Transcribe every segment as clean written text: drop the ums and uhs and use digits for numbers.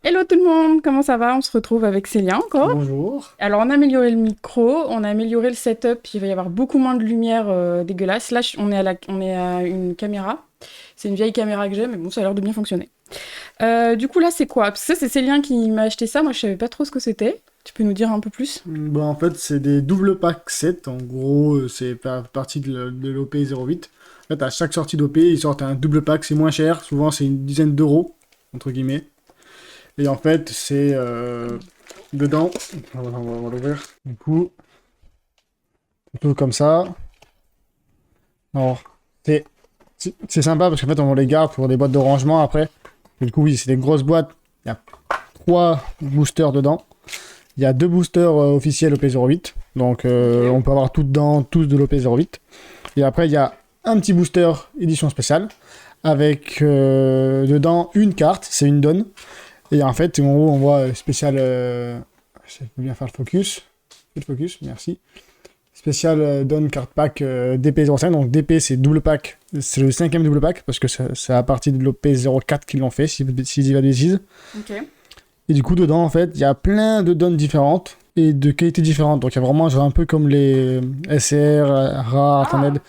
Hello tout le monde, comment ça va? On se retrouve avec Célia encore. Bonjour. Alors on a amélioré le micro, on a amélioré le setup, il va y avoir beaucoup moins de lumière dégueulasse. Là on est à une caméra, c'est une vieille caméra que j'ai mais bon ça a l'air de bien fonctionner. Du coup là c'est quoi? Parce que ça c'est Célien qui m'a acheté ça, moi je savais pas trop ce que c'était. Tu peux nous dire un peu plus? En fait, c'est des double pack 7. En gros, c'est partie de l'OP 08. En fait, à chaque sortie d'OP, ils sortent un double pack. C'est moins cher. Souvent, c'est une dizaine d'euros, entre guillemets. Et en fait, c'est dedans. On va l'ouvrir. Du coup, c'est tout comme ça. Alors, c'est c'est sympa parce qu'en fait, on les garde pour des boîtes de rangement après. Et du coup, oui, c'est des grosses boîtes. Il y a 3 boosters dedans. Il y a 2 boosters officiels OP08. Donc on peut avoir tout dedans, tous de l'OP08. Et après, il y a un petit booster édition spéciale avec dedans une carte, c'est une donne. Et en fait, en haut, on voit spécial. Je peux bien faire le focus. Fais le focus, merci. Spécial donne carte pack DP05. Donc DP, c'est double pack. C'est le 5e double pack parce que c'est à partir de l'OP04 qu'ils l'ont fait, si je dis pas de bêtises. Ok. Et du coup, dedans, en fait, il y a plein de donnes différentes et de qualités différentes. Donc, il y a vraiment genre, un peu comme les SR, rares, Artaned.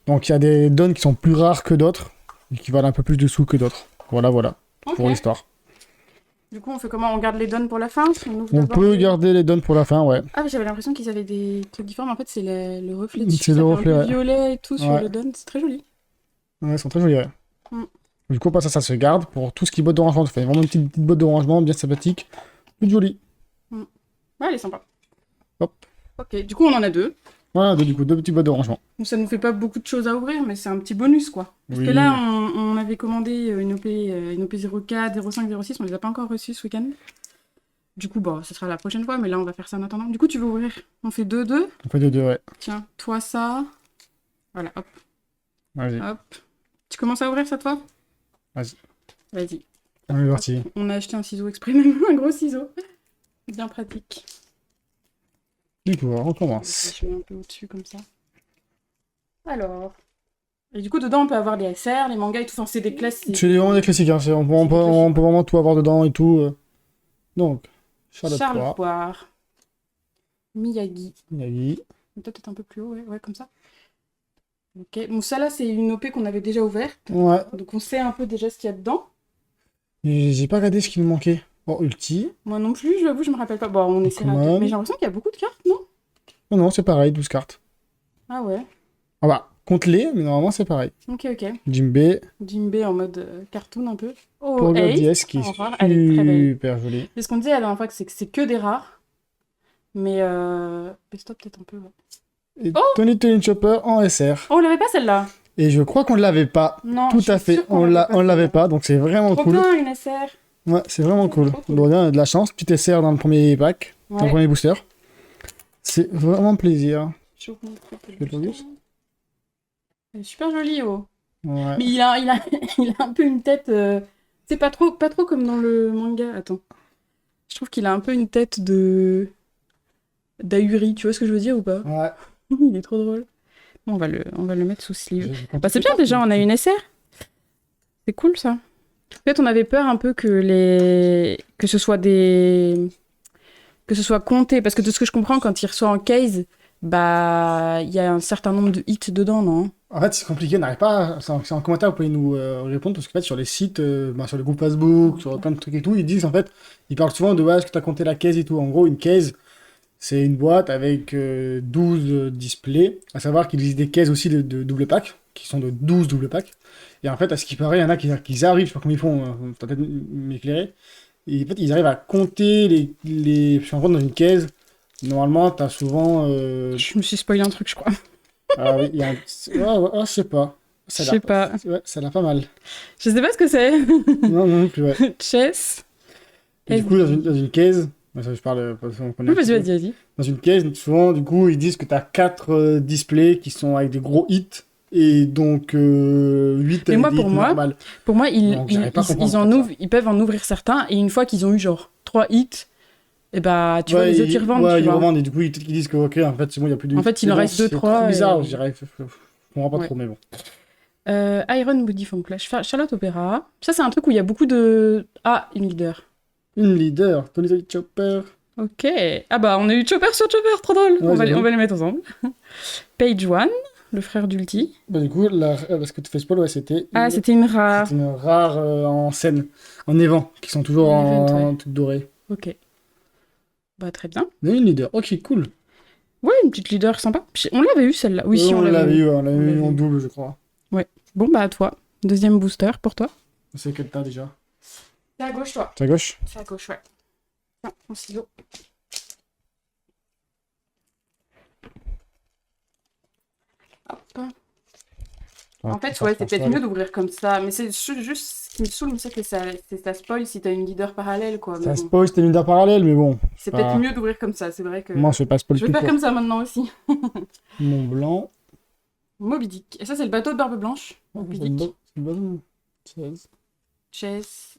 Donc, il y a des donnes qui sont plus rares que d'autres et qui valent un peu plus de sous que d'autres. Voilà, voilà, Ok. pour l'histoire. Du coup on fait comment? On garde les donnes pour la fin? Ouvre On d'abord peut garder les donnes pour la fin, ouais. Ah, mais j'avais l'impression qu'ils avaient des trucs différents, mais en fait c'est le reflet dessus, C'est le ça fait un reflet, peu ouais. violet et tout sur Ouais, le don, c'est très joli. ouais, ils sont très jolis, ouais. Mm. Du coup, pas ça, ça se garde pour tout ce qui est boîte de rangement. Ça fait vraiment une petite boîte de rangement bien sympathique, toute jolie. Mm. Ouais, elle est sympa. Hop. Ok, du coup on en a deux. Voilà, du coup, 2 petites boîtes de rangement. Donc ça nous fait pas beaucoup de choses à ouvrir, mais c'est un petit bonus quoi. Parce que là Oui. on avait commandé une OP 04, 05, 06, on les a pas encore reçus ce week-end. Du coup, bon, ce sera la prochaine fois, mais là on va faire ça en attendant. Du coup, tu veux ouvrir? On fait deux. On fait deux, ouais. Tiens, toi ça. Voilà, hop, Vas-y, hop. Tu commences à ouvrir ça toi? vas-y. Vas-y. On est parti. On a acheté un ciseau exprès, même un gros ciseau. Bien pratique. Du coup, on commence. Je mets un peu au-dessus comme ça. Alors. Et du coup, dedans, on peut avoir les SR, les mangas et tout. Enfin, c'est des classiques. C'est vraiment des classiques, hein. C'est des On classiques. peut vraiment tout avoir dedans et tout. Donc, Charlotte Charles Poire, Poire. Miyagi. Miyagi. Peut-être un peu plus haut, ouais, ouais, comme ça. Ok. Bon, ça là, c'est une OP qu'on avait déjà ouverte. Ouais, Donc, on sait un peu déjà ce qu'il y a dedans. j'ai pas regardé ce qui me manquait. Bon, Ulti. Moi non plus, j'avoue, je me rappelle pas. Bon, on essaiera de. Mais Pokémon. j'ai l'impression qu'il y a beaucoup de cartes, non? Non, non, c'est pareil, 12 cartes. Ah ouais. Ah bah, compte-les, mais normalement c'est pareil. Ok, ok. Jimbe, Jimbe en mode cartoon un peu. Oh, Porygon Ace. DS qui En est rare. Elle est très belle. super jolie. C'est ce qu'on disait la dernière fois, que c'est que des rares. Mais stop peut-être un peu. Ouais. Et Oh, Tony Tony Chopper en SR. oh, on l'avait pas celle-là. Et je crois qu'on ne l'avait pas. Non, Tout je à suis fait, sûre qu'on l'avait pas on l'avait celle-là. pas, donc c'est vraiment Trop cool. bien une SR. Ouais, c'est vraiment cool. Trop cool. Bon, bien, de la chance, petit SR dans le premier pack, dans le Ouais. premier booster. C'est vraiment plaisir. Je vous montre un peu Fais le le focus. bouton. Elle est super jolie, oh. Ouais. Mais il a un peu une tête. C'est pas trop comme dans le manga. Attends. Je trouve qu'il a un peu une tête de. d'Ahuri, tu vois ce que je veux dire ou pas? Ouais. Il est trop drôle. Bon, on va le mettre sous sleeve. J'ai Bah, c'est bien déjà, on a une SR. C'est cool ça. En fait, on avait peur un peu que ce soit que ce soit compté, parce que de ce que je comprends, quand il reçoit en case, bah, il y a un certain nombre de hits dedans, non? En fait, c'est compliqué, on n'arrive pas. C'est en commentaire, vous pouvez nous répondre parce qu'en fait, sur les sites, sur les groupes Facebook, sur plein de trucs et tout, ils disent en fait, ils parlent souvent de ouais, est-ce que tu as compté la case et tout. En gros, une case, c'est une boîte avec 12 displays, à savoir qu'il existe des cases aussi de double pack, qui sont de 12 double packs. Et en fait, à ce qui paraît, il y en a qui arrivent, je sais pas comment ils font, t'as peut-être m'éclairer. Et en fait, ils arrivent à compter parce qu'en gros, dans une case, normalement, t'as souvent. Je me suis spoilé un truc, je crois. Ah oui, il y a un. Ouais, ouais, je sais pas. Je Ça a sais l'air pas. ouais, ça a l'air pas mal. Je sais pas ce que c'est. Non, non, non plus, ouais. Chess. Et du coup, dans une case, bah, ça, je parle, on connaît Oui, un petit vas-y, peu. vas-y, vas-y. Dans une case, souvent, du coup, ils disent que tu as 4 displays qui sont avec des gros hits et donc 8 Mais avec moi, des hits normales. pour moi, Donc, j'arrive pas à comprendre en fait, ça. ils peuvent en ouvrir certains, et une fois qu'ils ont eu genre 3 hits, et bah, tu vois, les autres, ils revendent, ouais, tu ils vois. revendent et du coup, ils disent que, ok, en fait, c'est bon, il n'y a plus de En hits. fait, il Mais en bon, reste 2 c'est trop 3 bizarre, et... je dirais. Je comprends pas Ouais. trop, mais bon. Iron Body Funk Clash. Charlotte Opera. Ça, c'est un truc où il y a beaucoup de... Ah, une leader. Une leader, Tony Tony Chopper. Ok. Ah bah, on a eu Chopper sur Chopper, trop drôle. Ouais, On va les mettre ensemble. Page One, le frère d'Ulti. Bah, du coup, parce que tu fais spoil, ouais, c'était Ah, c'était une rare. c'était une rare en scène, en évent, qui sont toujours En event, en ouais. truc doré. Ok. Bah, très bien. Mais une leader, ok, cool. Ouais, une petite leader sympa. On l'avait eu celle-là. Oui, si, On l'avait eu. eu, on l'avait On eu l'avait en eu. double, je crois. Bon, bah, à toi. Deuxième booster pour toi. C'est quel tas déjà? C'est à gauche, toi. C'est à gauche? C'est à gauche, ouais. Tiens, mon stylo. Hop. En fait, ouais, c'est peut-être mieux d'ouvrir comme ça. Mais c'est juste ce qui me saoule, c'est que ça spoil si t'as une leader parallèle, quoi. Mais Ça bon. spoil, c'était une leader parallèle, mais bon. C'est pas- peut-être mieux d'ouvrir comme ça, c'est vrai que... Moi, je fais pas spoil Je vais tout faire court. comme ça maintenant aussi. Mont Blanc. Moby Dick. Et ça, c'est le bateau de Barbe Blanche. Moby Dick. C'est une bonne 16. Chess.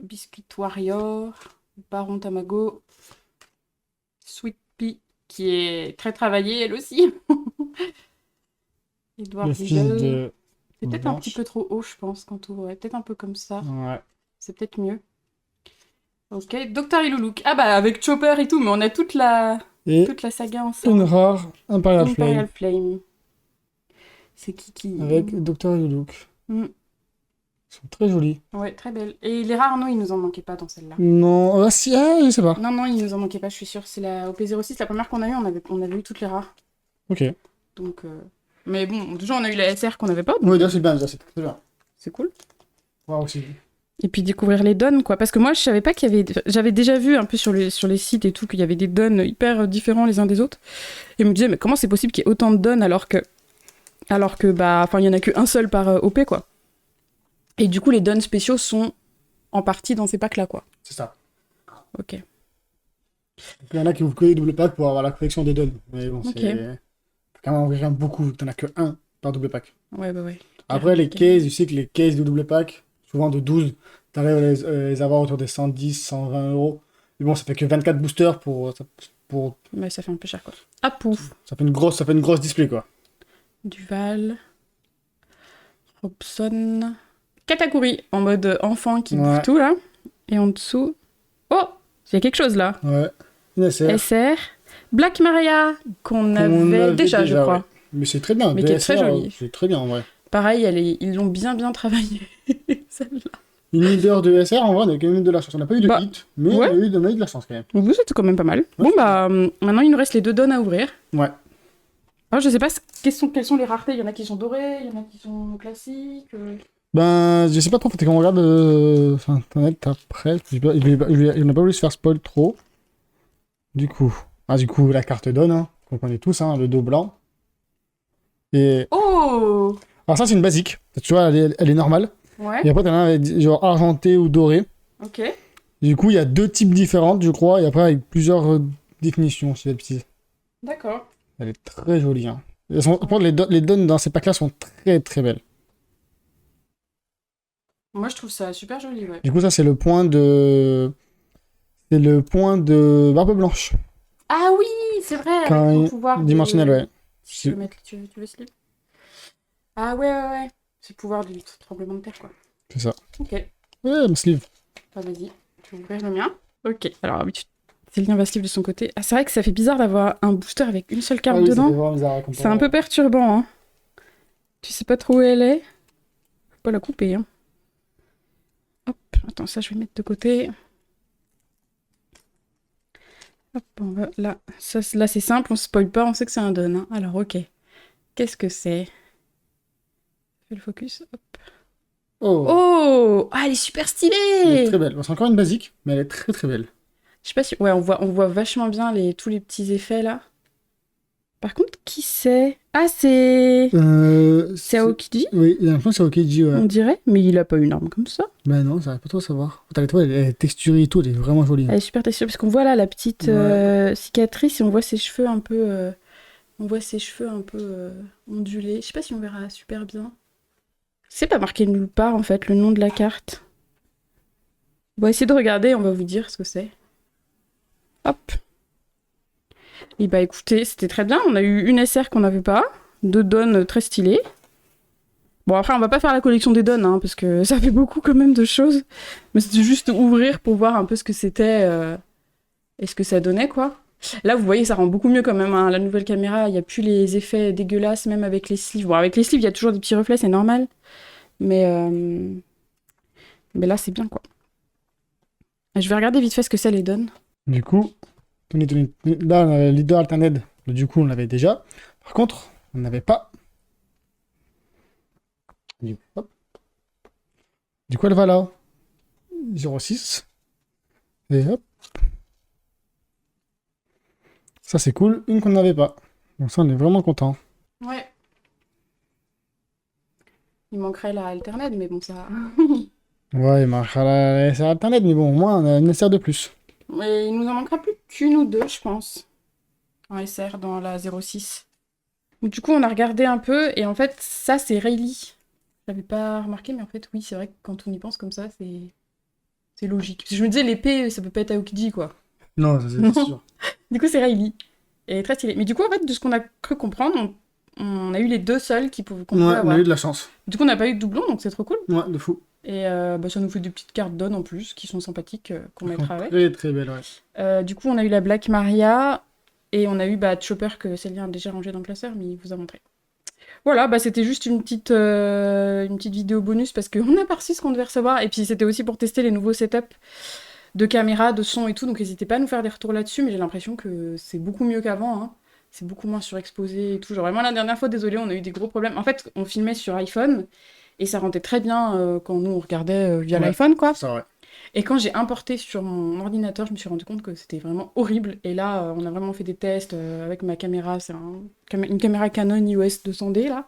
Biscuit Warrior. Baron Tamago. Sweet Pea, qui est très travaillée, elle aussi. Edward Le fils de. C'est peut-être un Blanche. petit peu trop haut, je pense, quand on ouvre. Peut-être un peu comme ça. Ouais. C'est peut-être mieux. Ok, Dr. Iluluke. Ah bah, avec Chopper et tout, mais on a toute la Et saga une ensemble. rare Imperial Flame. Imperial Flame. C'est qui Avec Dr. Yuluk. Mm. Ils sont très jolis. Ouais, très belle. Et les rares, non, il nous en manquait pas dans celle-là. Non, ah si, ah, je sais pas. Non, non, il nous en manquait pas, je suis sûre. C'est la OP06, la première qu'on a eue, on avait eu toutes les rares. Ok. Donc, mais bon, déjà, on a eu la SR qu'on avait pas, donc Ouais, déjà c'est bien, déjà c'est très bien. c'est cool. Wow, aussi. Et puis découvrir les dons, quoi. Parce que moi, je savais pas qu'il y avait... J'avais déjà vu un peu sur les sites et tout qu'il y avait des dons hyper différents les uns des autres. Et je me disais, mais comment c'est possible qu'il y ait autant de dons alors que, bah, enfin, il y en a qu'un seul par OP, quoi. Et du coup, les dons spéciaux sont en partie dans ces packs-là, quoi. C'est ça. Ok. Donc, il y en a qui ouvrent que les double packs pour avoir la collection des dons. Mais bon, Ok. c'est. Faut quand même ouvrir beaucoup, t'en as que un par double pack. Ouais, bah ouais. Après, les cases, tu sais que les cases de double pack, souvent de 12, t'arrives à les avoir autour des 110, 120 euros. Mais bon, ça fait que 24 boosters pour. Mais ça fait un peu cher, quoi. Ah, pouf. Ça fait une grosse display, quoi. Duval. Robson. Katakuri, en mode enfant qui bouffe Ouais. tout, là. Et en dessous... Oh, il y a quelque chose, là. Ouais. Une SR. SR. Black Maria, qu'on Qu'on avait déjà, je crois. ouais. Mais c'est très bien. Mais qui est très BSR, jolie. C'est très bien, en vrai. Pareil, ils l'ont bien travaillé, celle-là. Une leader de SR, en vrai, on a quand même eu de la chance. On n'a pas eu de Bah, hit, mais ouais. on a eu de la chance, quand même. Donc, c'était quand même pas mal. Bon, bah, maintenant, il nous reste les 2 dons à ouvrir. Ouais. Alors, je sais pas quelles sont les raretés. Il y en a qui sont dorés, il y en a qui sont classiques. Ben, je sais pas trop, faut qu'on regarde enfin, Internet après. Il n'a pas voulu se faire spoil trop. Du coup, la carte donne, hein, qu'on connaît tous, hein, le dos blanc. Et Oh! alors ça, c'est une basique. Tu vois, elle est normale. Ouais, Et après, t'en as un avec, genre argenté ou doré. ok. Du coup, il y a 2 types différentes, je crois, et après, avec plusieurs définitions, si elle petite. D'accord. Elle est très jolie, hein. Par contre, les donnes dans ces packs-là sont très très belles. Moi, je trouve ça super joli, ouais. Du coup, ça, c'est le point de. C'est le point de Barbe Blanche. Ah oui, c'est vrai, Quand avec il- ton pouvoir Dimensionnel, ouais. Tu veux mettre, tu veux slip? Ah ouais, ouais, ouais. C'est le pouvoir du tremblement de terre, quoi. C'est ça. Ok. Ouais, ma sleeve. Bah, vas-y, je vais ouvrir le mien. Ok, alors, Célien va sleeve de son côté. Ah, c'est vrai que ça fait bizarre d'avoir un booster avec une seule carte Ah oui, dedans. ça fait vraiment bizarre à comparer. C'est un peu perturbant, hein. Tu sais pas trop où elle est. Faut pas la couper, hein. Hop, attends, ça je vais mettre de côté. Hop, on va là. Ça, là c'est simple, on spoil pas, on sait que c'est un don, hein. Alors, ok. Qu'est-ce que c'est? Fais le focus. Hop. Oh, Oh! Ah, elle est super elle est stylée! très belle. Bon, c'est encore une basique, mais elle est très très belle. Je sais pas si... Ouais, on voit vachement bien tous les petits effets, là. Par contre, qui c'est? Ah, c'est... C'est Aokiji, Oui, il y a l'impression que c'est Aokiji, ouais. on dirait. Mais il a pas une arme comme ça. Bah non, ça va pas trop savoir. T'as les toiles, elle est texturée et tout, elle est vraiment jolie. Elle est super texturée parce qu'on voit là la petite Ouais. cicatrice et on voit ses cheveux un peu... ondulés. Je sais pas si on verra super bien. C'est pas marqué nulle part, en fait, le nom de la carte. On va essayer de regarder, on va vous dire ce que c'est. Hop. Et bah écoutez, c'était très bien. On a eu une SR qu'on n'avait pas. 2 dons très stylés. Bon, après, on va pas faire la collection des donnes, hein, parce que ça fait beaucoup quand même de choses. Mais c'était juste ouvrir pour voir un peu ce que c'était et ce que ça donnait, quoi. Là, vous voyez, ça rend beaucoup mieux quand même, hein. La nouvelle caméra, il n'y a plus les effets dégueulasses, même avec les sleeves. Bon, avec les sleeves, il y a toujours des petits reflets, c'est normal. Mais, euh, mais là, c'est bien, quoi. Je vais regarder vite fait ce que ça les donne. Du coup, là, on a le leader alternate. Du coup, on l'avait déjà. Par contre, on n'avait pas. Hop. Du coup, elle va là. 0,6. Et hop. Ça, c'est cool. Une qu'on n'avait pas. Donc ça, on est vraiment content. Ouais. Il manquerait la alternate, mais bon, ça... Ouais, il marchera la SR alternate, mais bon, au moins, on a une SR de plus. Mais il nous en manquera plus qu'une ou deux, je pense, en SR dans la 06. Du coup, on a regardé un peu, et en fait, ça, c'est Rayleigh. Je l'avais pas remarqué, mais en fait, oui, c'est vrai que quand on y pense comme ça, c'est logique. Parce que je me disais, l'épée, ça peut pas être Aokiji, quoi. Non, ça, c'est Non. sûr. Du coup, c'est Rayleigh. Et très stylé. Mais du coup, en fait, de ce qu'on a cru comprendre, on a eu les deux seuls qu'on Ouais, pouvait on a avoir. eu de la chance. Du coup, on n'a pas eu de doublon, donc c'est trop cool. Ouais, de fou. Et bah, ça nous fait des petites cartes d'on en plus, qui sont sympathiques, qu'on mettra avec. Très, très belle, ouais. Du coup, on a eu la Black Maria, et on a eu Chopper, que Célien a déjà rangé dans le classeur, mais il vous a montré. Voilà, bah c'était juste une petite vidéo bonus parce qu'on n'a pas reçu ce qu'on devait recevoir. Et puis c'était aussi pour tester les nouveaux setups de caméra, de son et tout. Donc n'hésitez pas à nous faire des retours là-dessus. Mais j'ai l'impression que c'est beaucoup mieux qu'avant, hein. C'est beaucoup moins surexposé et tout. Genre vraiment la dernière fois, désolé, on a eu des gros problèmes. En fait, on filmait sur iPhone et ça rendait très bien quand nous on regardait via Ouais, l'iPhone, quoi. ça, ouais. Et quand j'ai importé sur mon ordinateur, je me suis rendu compte que c'était vraiment horrible. Et là, on a vraiment fait des tests avec ma caméra. C'est une caméra Canon EOS 200D, là,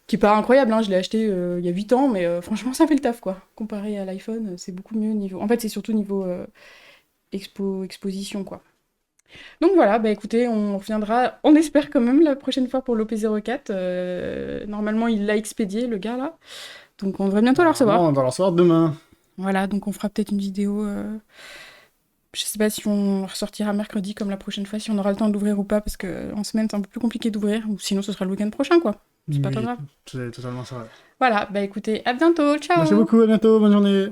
qui est pas incroyable, hein. Je l'ai acheté il y a 8 ans, mais franchement, ça fait le taf, quoi. Comparé à l'iPhone, c'est beaucoup mieux niveau... En fait, c'est surtout niveau exposition, quoi. Donc voilà, bah écoutez, on reviendra, on espère quand même, la prochaine fois pour l'OP04. Normalement, il l'a expédié, le gars, là. Donc on devrait bientôt le recevoir. On va la recevoir demain. Voilà, donc on fera peut-être une vidéo. Je sais pas si on ressortira mercredi comme la prochaine fois, si on aura le temps de l'ouvrir ou pas, parce que en semaine c'est un peu plus compliqué d'ouvrir, ou sinon ce sera le week-end prochain, quoi. C'est pas très Oui, grave. c'est totalement ça, ouais. Voilà, bah écoutez, à bientôt, ciao! Merci beaucoup, à bientôt, bonne journée.